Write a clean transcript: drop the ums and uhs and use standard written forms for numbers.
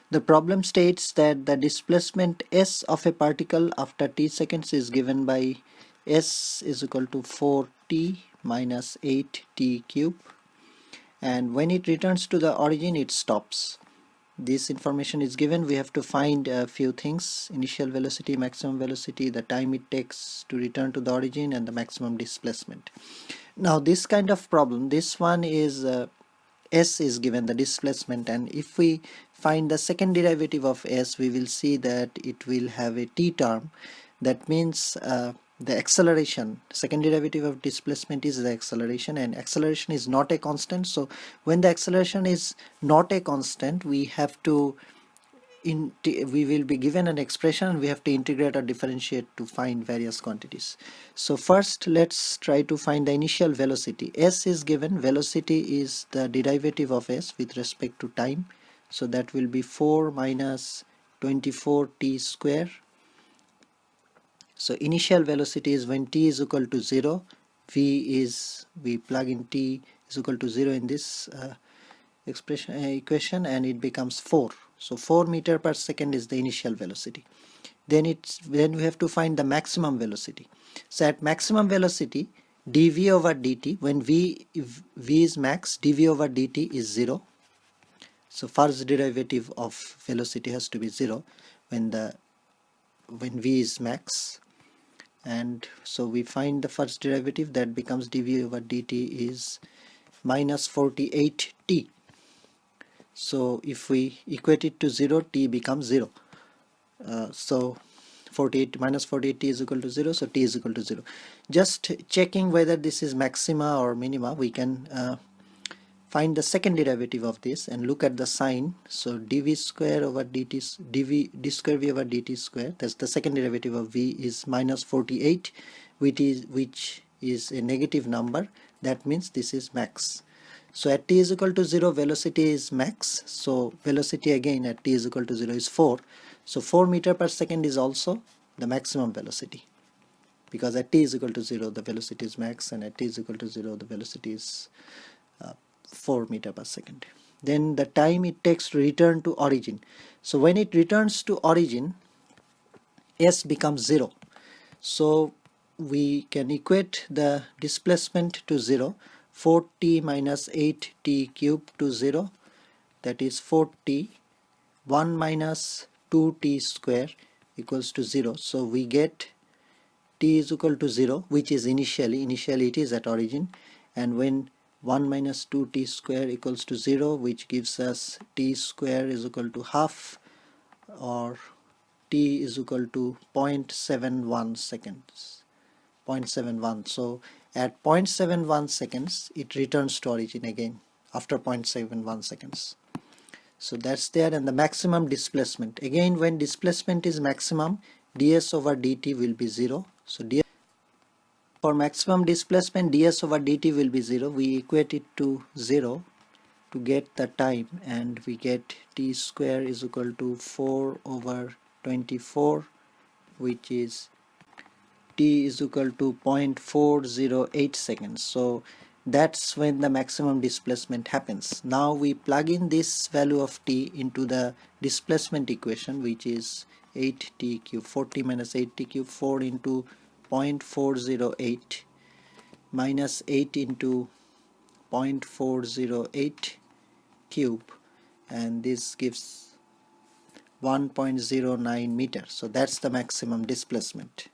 The problem states that the displacement s of a particle after t seconds is given by s is equal to 4t minus 8t cube, and when it returns to the origin it stops. This information is given. We have to find a few things: initial velocity, maximum velocity, the time it takes to return to the origin, and the maximum displacement. Now this kind of problem, this one is s is given, the displacement, and if we find the second derivative of s, we will see that it will have a t term. That means the acceleration, second derivative of displacement is the acceleration, and acceleration is not a constant. So when the acceleration is not a constant, we have to we will be given an expression and we have to integrate or differentiate to find various quantities. So first let's try to find the initial velocity. S is given, velocity is the derivative of s with respect to time, so that will be 4 minus 24t square. So initial velocity is when t is equal to 0, we plug in t is equal to 0 in this equation, and it becomes 4. So 4 meter per second is the initial velocity. Then we have to find the maximum velocity. So at maximum velocity, dv over dt, when if v is max, dv over dt is 0. So first derivative of velocity has to be 0 when v is max. And so we find the first derivative, that becomes dv over dt is minus 48t. So if we equate it to 0, t becomes 0. So 48 minus 48t is equal to 0, so t is equal to 0. Just checking whether this is maxima or minima, we can find the second derivative of this and look at the sign. So dv square over dt, d square v over dt square, that's the second derivative of v, is minus 48, which is a negative number. That means this is max. So at t is equal to 0, velocity is max. So velocity again at t is equal to 0 is 4. So 4 meter per second is also the maximum velocity, because at t is equal to 0 the velocity is max, and at t is equal to 0 the velocity is 4 meter per second. Then the time it takes to return to origin. So when it returns to origin, s becomes 0. So we can equate the displacement to 0. 4t minus 8t cube to 0, that is 4t. 1 minus 2t square equals to 0. So we get t is equal to 0, which is initially it is at origin, and when 1 minus 2t square equals to 0, which gives us t square is equal to half, or t is equal to 0.71 seconds. 0.71. So at 0.71 seconds it returns to origin again after 0.71 seconds. So that's there. And the maximum displacement, again when displacement is maximum, ds over dt will be 0. So for maximum displacement, ds over dt will be 0. We equate it to 0 to get the time, and we get t square is equal to 4 over 24, which is t is equal to 0.408 seconds. So that's when the maximum displacement happens. Now we plug in this value of t into the displacement equation, which is 8t cube, 40 minus 8t cube, 4 into 0.408 minus 8 into 0.408 cube, and this gives 1.09 meters. So that's the maximum displacement.